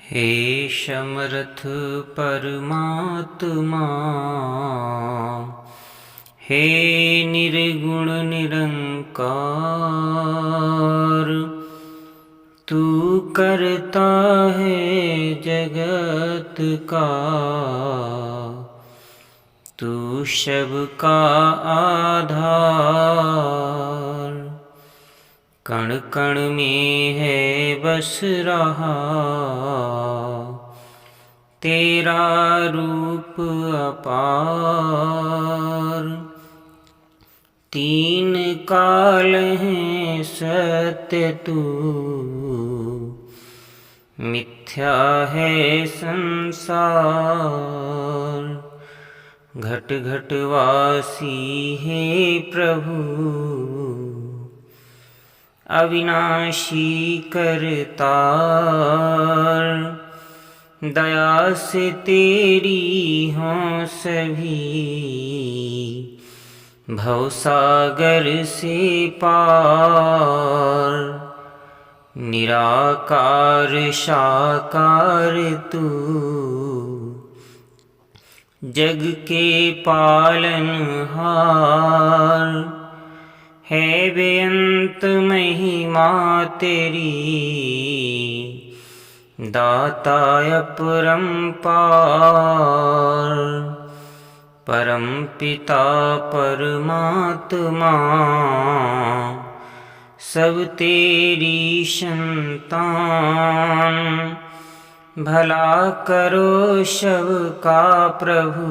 हे समर्थ परमात्मा, हे निर्गुण निरंकार, तू करता है जगत का, तू सबका आधार। कण कण में है बस रहा तेरा रूप अपार। तीन काल हैं सत्य तू, मिथ्या है संसार। घट घट वासी है प्रभु, अविनाशी करतार। दया से तेरी हों सभी, भवसागर से पार। निराकार साकार तू, जग के पालनहार। है बेअंत महिमा तेरी, दाता अपरंपार। परम पिता परमात्मा, सब तेरी संतान। भला करो सबका प्रभु,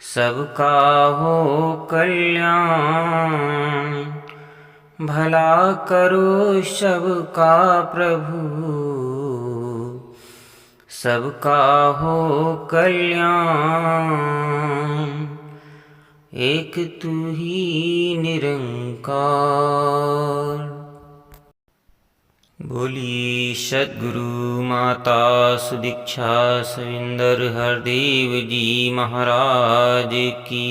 सबका हो कल्याण। भला करो सबका प्रभु, सबका हो कल्याण। एक तू ही निरंकार। बोली सद्गुरु माता सुदीक्षा सविंदर हरदेव जी महाराज की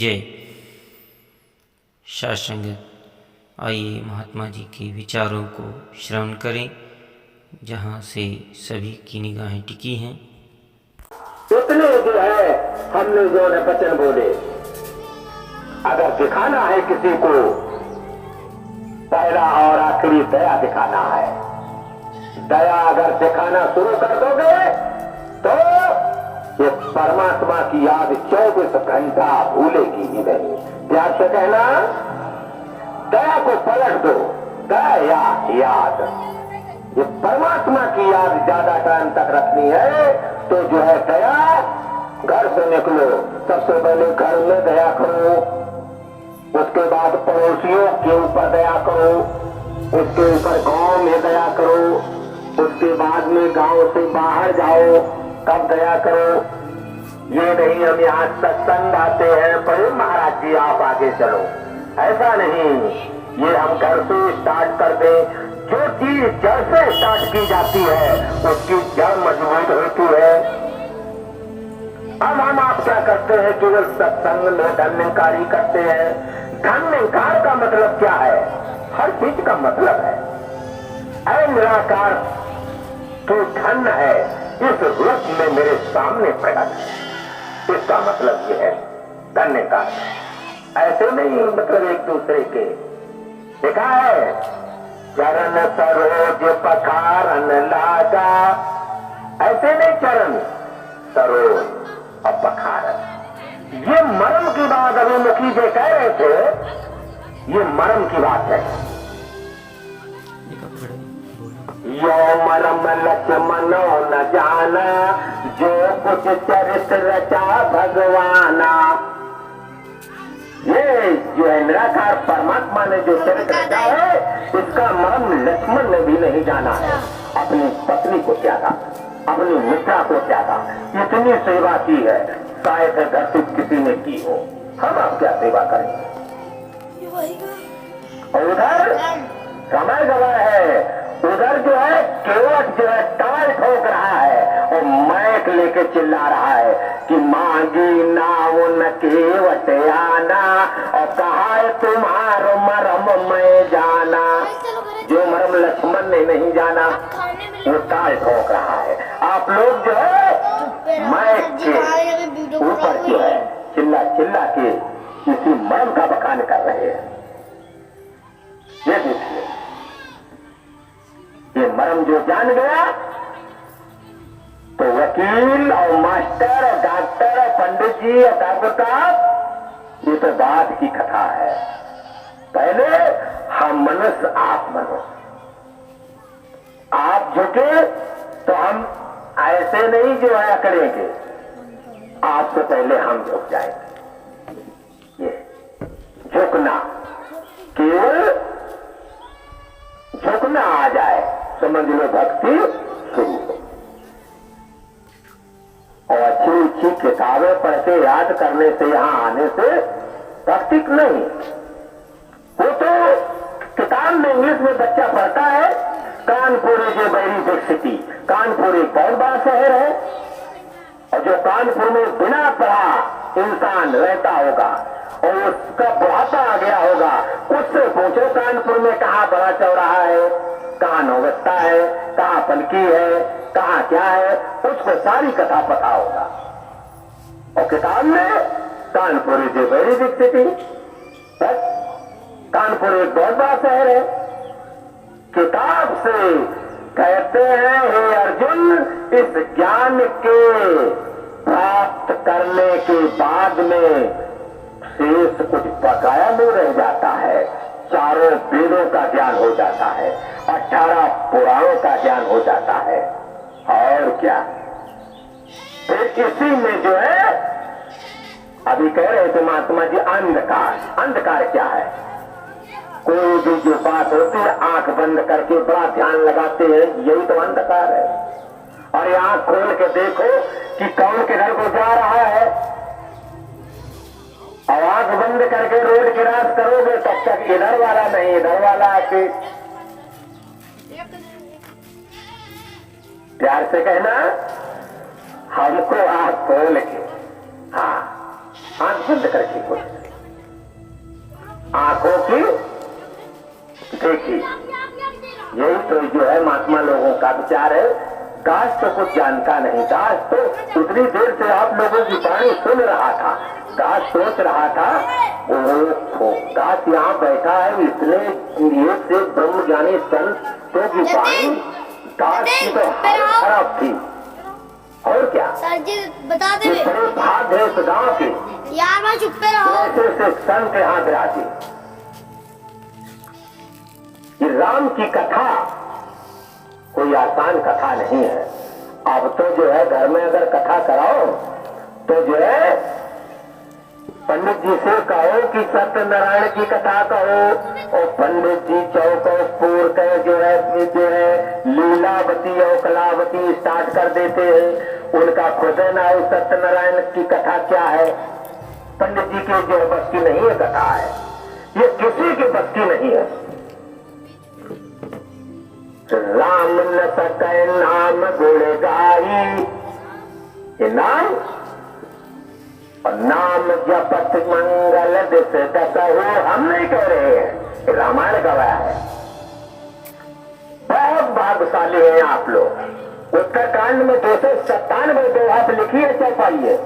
जय। सासंगत, आइए महात्मा जी के विचारों को श्रवण करें, जहाँ से सभी की निगाहें टिकी हैं। इतने जो है हमने जो है वचन बोले, अगर दिखाना है किसी को पहला और आखिरी दया दिखाना है। दया अगर दिखाना शुरू कर दोगे तो ये परमात्मा की याद 24 घंटा भूलेगी ही नहीं। प्यार से कहना, दया को पलट दो, दया याद। ये परमात्मा की याद ज्यादा टाइम तक रखनी है तो जो है दया। घर से निकलो, सबसे पहले घर में दया करो, उसके बाद पड़ोसियों के ऊपर दया करो, उसके ऊपर गांव में दया करो, उसके बाद में गांव से बाहर जाओ तब दया करो। ये नहीं हम यहाँ सत्संग आते हैं पर महाराज जी आप आगे चलो, ऐसा नहीं। ये हम घर से स्टार्ट कर दें। जो चीज जड़ से स्टार्ट की जाती है उसकी जड़ मजबूत होती है। अब हम आप क्या करते हैं, केवल सत्संग में धन्यकारी करते हैं। धन्यकार का मतलब क्या है? हर चीज का मतलब है। ऐ निराकार तू धन्य है, इस रूप में मेरे सामने प्रकट है। इसका मतलब यह है धन्यकार। ऐसे नहीं मतलब एक दूसरे के देखा है। चरण सरोज पखारन लागा, ऐसे नहीं, चरण सरोज और पखारन। ये मर्म की बात अभी मुखी जी कह रहे थे, ये मर्म की बात है। यो मरम लक्ष्मणो न जाना, जो कुछ चरित्र रचा भगवाना। ये जो है निराकार परमात्मा ने जो चरित्र रचा है, इसका मर्म लक्ष्मण ने भी नहीं जाना है। अपनी पत्नी को त्यागा, अपनी मित्रा को त्यागा, इतनी सेवा की है, शायद धरती किसी ने की हो। हम आप क्या सेवा करेंगे? और उधर समय गवाह है, उधर जो है केवट जो है टाल ठोक रहा है और मैक लेके चिल्ला रहा है कि मांगी नाव न केवट आना, और कहा है तुम्हारो मरम मैं जाना। जो मरम लक्ष्मण ने नहीं जाना, वो ताल ठोक रहा है। आप लोग जो है माइक के ऊपर जो है चिल्ला चिल्ला के किसी मर्म का बखान कर रहे हैं। ये देखिए, ये मर्म जो जान गया तो वकील और मास्टर और डॉक्टर और पंडित जी और डॉक्टर साहब, ये तो बाद की कथा है। पहले हम मनुष्य, आप मनुष्य, आप झुके तो हम ऐसे नहीं जो है अकड़ेंगे, आपसे पहले हम झुक जाएंगे। ये झुकना, केवल झुकना आ जाए, समझ लो भक्ति शुरू हो। और अच्छी अच्छी किताबें पढ़ के याद करने से, यहां आने से भक्ति नहीं। वो तो किताब में इंग्लिश में बच्चा पढ़ता है, Kanpur is a very big city, Kanpur एक बहुत बड़ा शहर है। और जो कानपुर में बिना पढ़ा इंसान रहता होगा और उसका बुढ़ापा आ गया होगा, उससे पूछो कानपुर में कहाँ बड़ा चौराहा है, कहाँ नौगस्ता है, कहाँ पलकी है, कहाँ क्या है, उसको सारी कथा पता होगा। और किताब में Kanpur is a very big city, बस कानपुर एक बहुत बड़ा शहर है। किताब से कहते हैं, हे अर्जुन, इस ज्ञान के प्राप्त करने के बाद में शेष कुछ बकाया नहीं रह जाता है। चारों वेदों का ज्ञान हो जाता है, 18 पुराणों का ज्ञान हो जाता है, और क्या। फिर इसी में जो है, अभी कह रहे थे महात्मा जी, अंधकार। अंधकार क्या है? कोई भी जो बात होती है आंख बंद करके बड़ा ध्यान लगाते हैं, यही तो अंधकार है। और ये आंख खोल के देखो कि कौन किधर को जा रहा है, और आंख बंद करके रोड क्रॉस करोगे तब तक इधर वाला नहीं इधर वाला आके। प्यार से कहना, हमको आंख खोल के, हाँ, आंख बंद करके खोल, आंखों की देखिए। यही तो जो है महात्मा लोगों का विचार है। काश तो कुछ जानता नहीं, काश तो उतनी देर से आप लोगों की वाणी सुन रहा था, काश सोच रहा था, ओहो काश यहाँ बैठा है इतने एक से ब्रह्म ज्ञानी संतों की वाणी, काश की तो हालत खराब थी। और क्या सर जी बता दे, बड़े भाग है इस गाँव के, यार मैं चुप पे रहो। ऐसे से संत यहाँ विराजे। राम की कथा कोई आसान कथा नहीं है। अब तो जो है घर में अगर कथा कराओ तो जो है पंडित जी से कहो कि सत्यनारायण की कथा कहो, और पंडित जी चौकोर का जो है लीलावती और कलावती स्टार्ट कर देते हैं। उनका खुद ना हो सत्यनारायण की कथा क्या है, पंडित जी के जो बस की नहीं है कथा है, ये किसी के बस की नहीं है। राम न सकै नाम गुण गाई, ये नाम और नाम जपत मंगल दिस दसहु, हम नहीं कह रहे हैं, रामायण गवाया है। बहुत भाग्यशाली हैं आप लोग। उत्तरकांड में 297 दोहा लिखी है, चौपाई है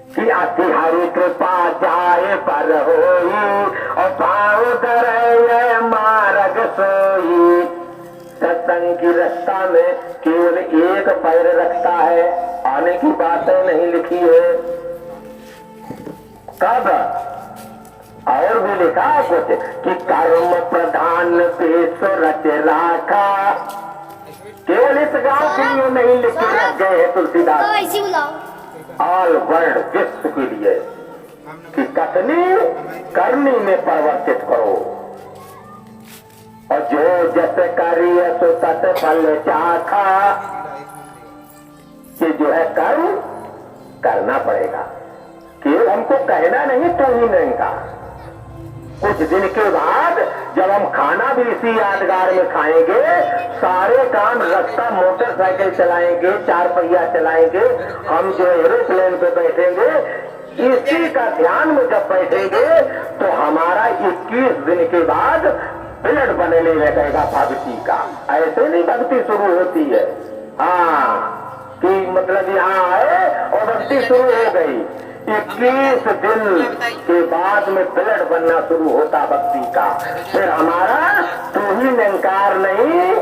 कि अति हरि कृपा जाए पर होई, और पाँव धरे मार्ग सोई। सत्संग की रास्ता में केवल एक पैर रखता है, आने की बातें नहीं लिखी है। कब और भी लिखा कुछ कि कर्म प्रधान पेश रच राखा, केवल इस गांव के लिए नहीं लिखे रख गए हैं तुलसीदास, तो ऐसी बुलाओ ऑल वर्ल्ड विश्व के लिए, कि कथनी करनी में परिवर्तित करो, और जो जैसे करिए सो तत फल चाखा, कि जो है कर्म करना पड़ेगा, केवल हमको कहना नहीं तो ही नहीं का। कुछ दिन के बाद जब हम खाना भी इसी यादगार में खाएंगे, सारे काम रास्ता मोटरसाइकिल चलाएंगे, 4 पहिया चलाएंगे, हम जो एरोप्लेन पे बैठेंगे, इसी का ध्यान में जब बैठेंगे तो हमारा 21 दिन के बाद ब्लड बनने लगेगा भक्ति का। ऐसे नहीं भक्ति शुरू होती है। हाँ कि मतलब यहाँ आए और भक्ति शुरू हो गई। 21 दिन के बाद में ब्लड बनना शुरू होता भक्ति का। फिर हमारा तू ही निरंकार नहीं,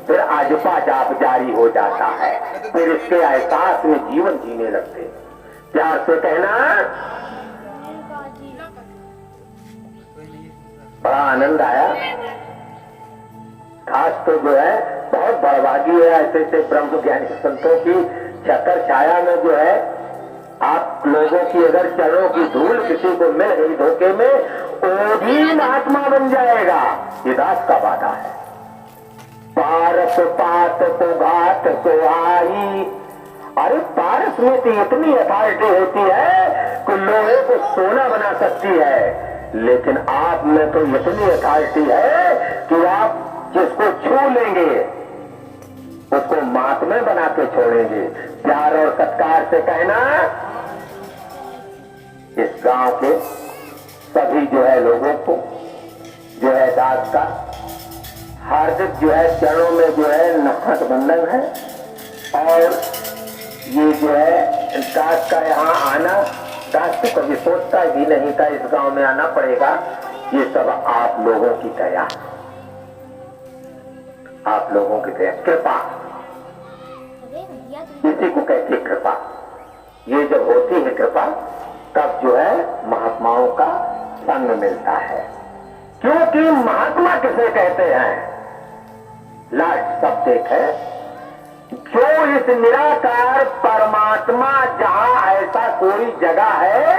फिर आजपा जाप जारी हो जाता है। फिर इसके एहसास में जीवन जीने लगते। प्यार से कहना, बड़ा आनंद आया। खास तो जो है बहुत बड़भागी है ऐसे ऐसे ब्रह्म ज्ञानी संतों की छतर छाया में जो है आप लोगों की अगर चरणों की धूल किसी को मिल गई धोखे में, वो भी महात्मा बन जाएगा। ये दास का वादा है। पारस पात को घाट को आई। अरे पारस में तो इतनी अथॉरिटी होती है कि लोहे को सोना बना सकती है, लेकिन आप में तो इतनी अथॉरिटी है कि आप जिसको छू लेंगे उसको महात्मा बना के छोड़ेंगे। प्यार और सत्कार से कहना, इस गांव के सभी जो है लोगों को जो है दास का हार्दिक जो है चरणों में जो है नमक बंधन है। और ये जो है दास का यहाँ आना, दास तो कभी सोचता भी नहीं था इस गांव में आना पड़ेगा। ये सब आप लोगों की दया, आप लोगों की दया, कृपा, इसी को कहते हैं कृपा। ये जब होती है कृपा तब जो है महात्माओं का संग मिलता है। क्योंकि महात्मा किसे कहते हैं? लास्ट शब्द एक है, जो इस निराकार परमात्मा जहां ऐसा कोई जगह है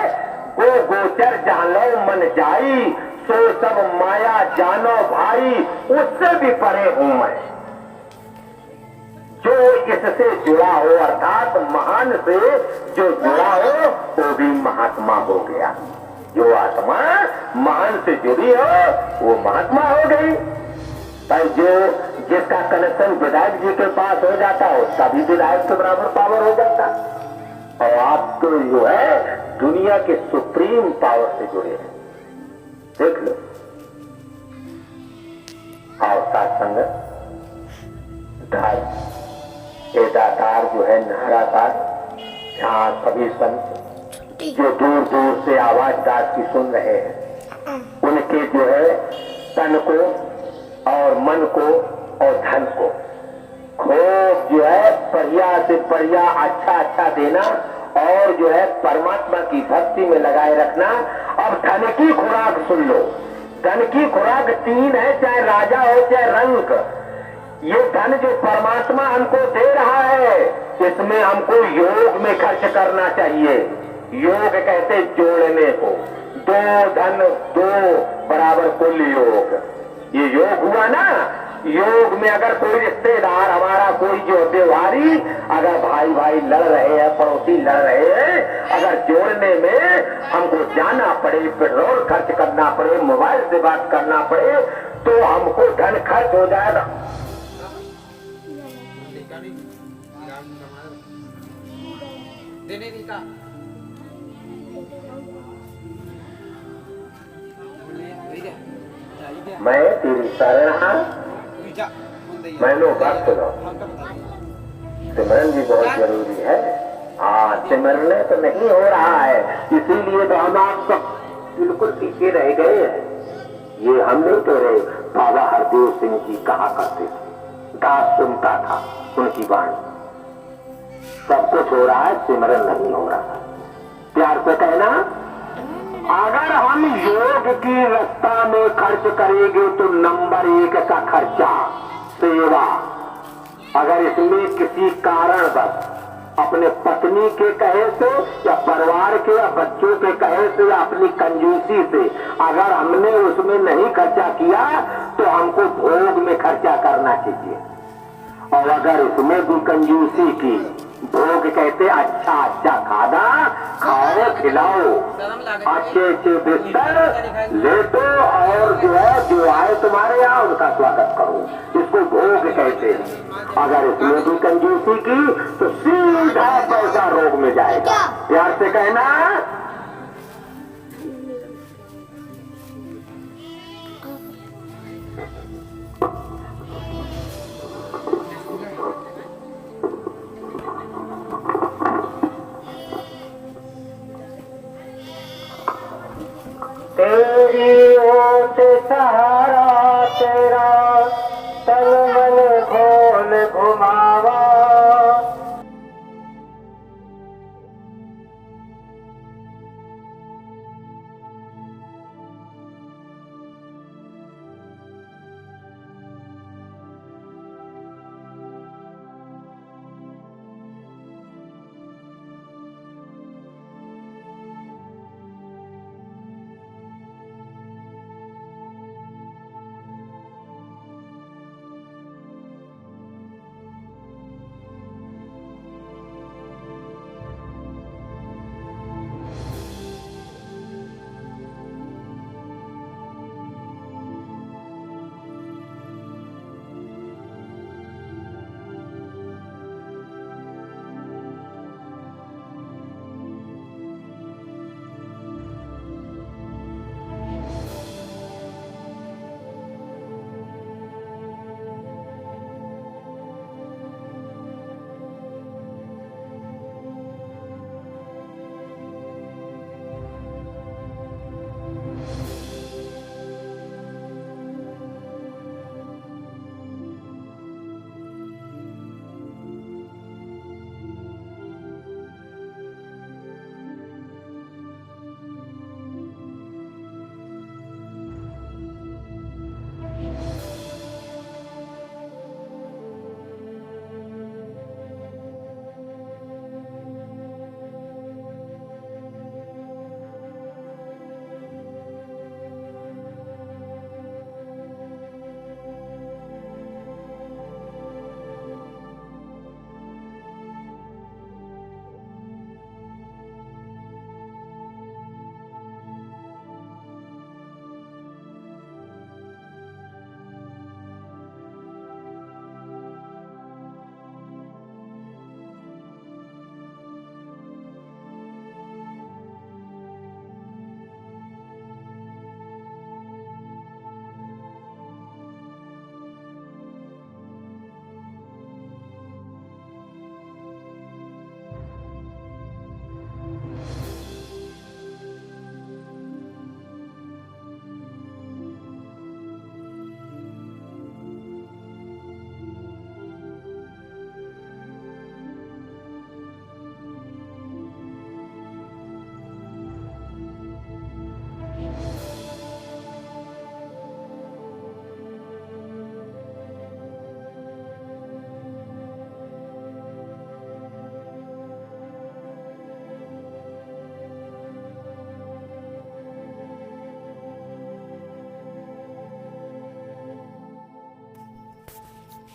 वो गोचर जहां लो मन जाई, सो सब माया जानो भाई, उससे भी परे हूं मैं। जो इससे जुड़ा हो अर्थात महान से जो जुड़ा हो वो भी महात्मा हो गया। जो आत्मा महान से जुड़ी हो वो महात्मा हो गई। पर जो जिसका कनेक्शन विधायक जी के पास हो जाता है उसका भी विधायक के बराबर पावर हो जाता। और आप तो जो है दुनिया के सुप्रीम पावर से जुड़े हैं। देख लो आओ सत्संग दातार जो है नहरातार, जहाँ सभी संत जो दूर दूर से आवाज दास की सुन रहे हैं उनके जो है तन को और मन को और धन को खूब जो है बढ़िया से बढ़िया अच्छा देना और जो है परमात्मा की भक्ति में लगाए रखना। अब धन की खुराक सुन लो। धन की खुराक 3 है, चाहे राजा हो चाहे रंक। ये धन जो परमात्मा हमको दे रहा है इसमें हमको योग में खर्च करना चाहिए। योग कहते जोड़ने को, 2 धन 2 बराबर कुल योग। ये योग हुआ ना। योग में अगर कोई रिश्तेदार हमारा कोई जो व्यवहारी, अगर भाई भाई लड़ रहे हैं, पड़ोसी लड़ रहे हैं, अगर जोड़ने में हमको जाना पड़े, पेट्रोल खर्च करना पड़े, मोबाइल से बात करना पड़े, तो हमको धन खर्च हो जाएगा। मैं तेरी शरण, मैं लो भक्त लो। सिमरन भी बहुत जरूरी है। हाँ, सिमरने तो नहीं हो रहा है, इसीलिए तो हम आप सब बिल्कुल पीछे रह गए हैं। ये हम नहीं कह रहे, बाबा हरदेव सिंह जी कहा करते थे, दास सुनता था उनकी वाणी। सब कुछ हो रहा है, सिमरन नहीं हो रहा। प्यार से कहना, अगर हम योग की रास्ता में खर्च करेंगे तो नंबर 1 का खर्चा सेवा। अगर इसमें किसी कारण बस अपने पत्नी के कहे से या परिवार के या बच्चों के कहे से या अपनी कंजूसी से अगर हमने उसमें नहीं खर्चा किया तो हमको भोग में खर्चा करना चाहिए। और अगर इसमें भी कंजूसी की, भोग कहते अच्छा खाना खाओ खिलाओ, अच्छे बिस्तर ले तो और जो है जो आए तुम्हारे यहाँ उनका स्वागत करो, इसको भोग कहते हैं। अगर इसमें भी कंजूसी की तो सीधा पैसा रोग में जाएगा। प्यार से कहना,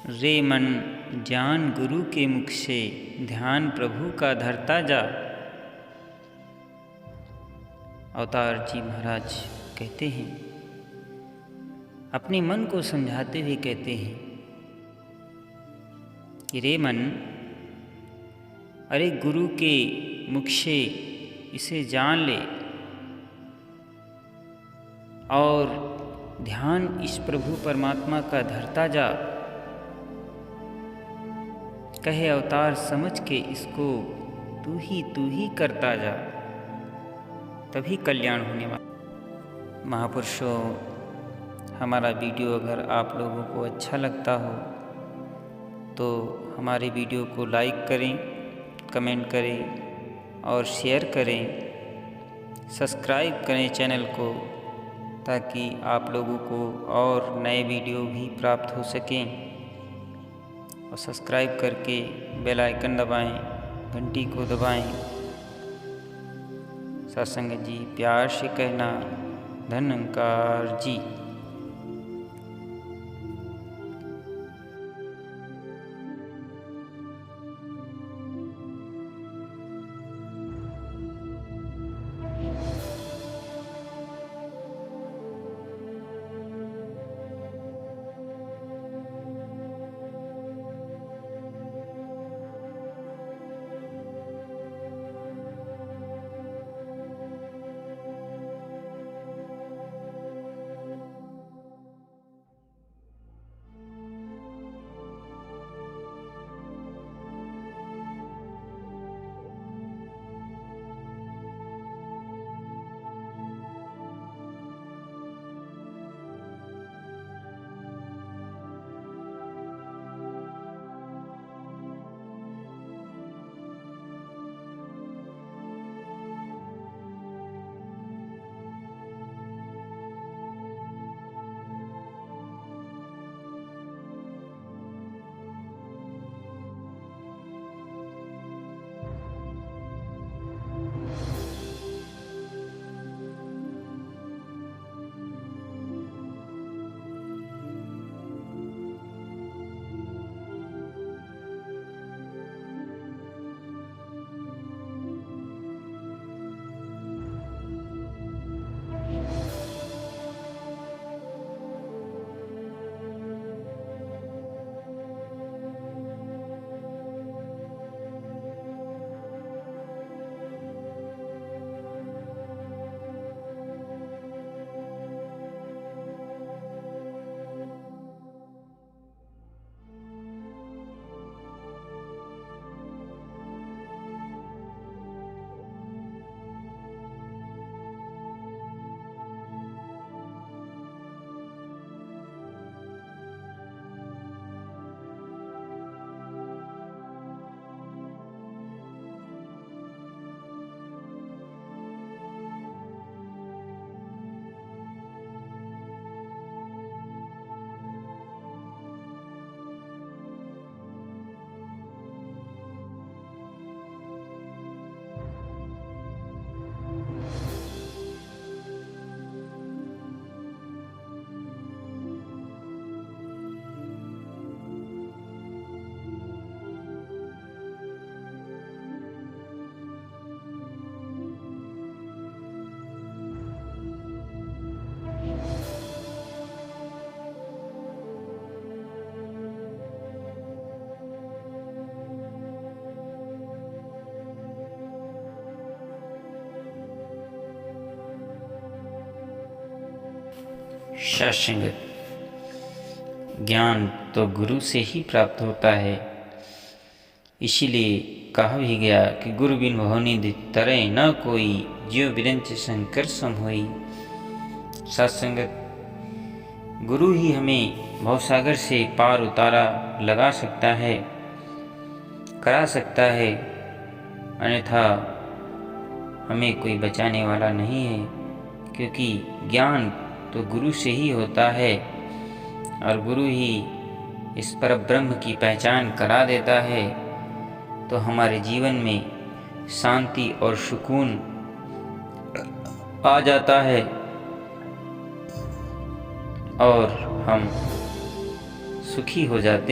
रे मन ज्ञान गुरु के मुख से, ध्यान प्रभु का धरता जा। अवतार जी महाराज कहते हैं, अपने मन को समझाते हुए कहते हैं कि रे मन, अरे गुरु के मुख से इसे जान ले और ध्यान इस प्रभु परमात्मा का धरता जा। कहे अवतार समझ के इसको तू ही करता जा, तभी कल्याण होने वाला। महापुरुषों, हमारा वीडियो अगर आप लोगों को अच्छा लगता हो तो हमारे वीडियो को लाइक करें, कमेंट करें और शेयर करें। सब्सक्राइब करें चैनल को, ताकि आप लोगों को और नए वीडियो भी प्राप्त हो सकें। और सब्सक्राइब करके बेल आइकन दबाएं, घंटी को दबाएं। सत्संग जी प्यार से कहना, धन्यकार जी। सत्संग ज्ञान तो गुरु से ही प्राप्त होता है। इसीलिए कहा भी गया कि गुरु बिन भवनि तरय न कोई, ज्यों बिरंच शंकर सम होई। सत्संगत गुरु ही हमें भवसागर से पार उतारा लगा सकता है, करा सकता है, अन्यथा हमें कोई बचाने वाला नहीं है। क्योंकि ज्ञान तो गुरु से ही होता है और गुरु ही इस परब्रह्म की पहचान करा देता है, तो हमारे जीवन में शांति और सुकून आ जाता है और हम सुखी हो जाते हैं।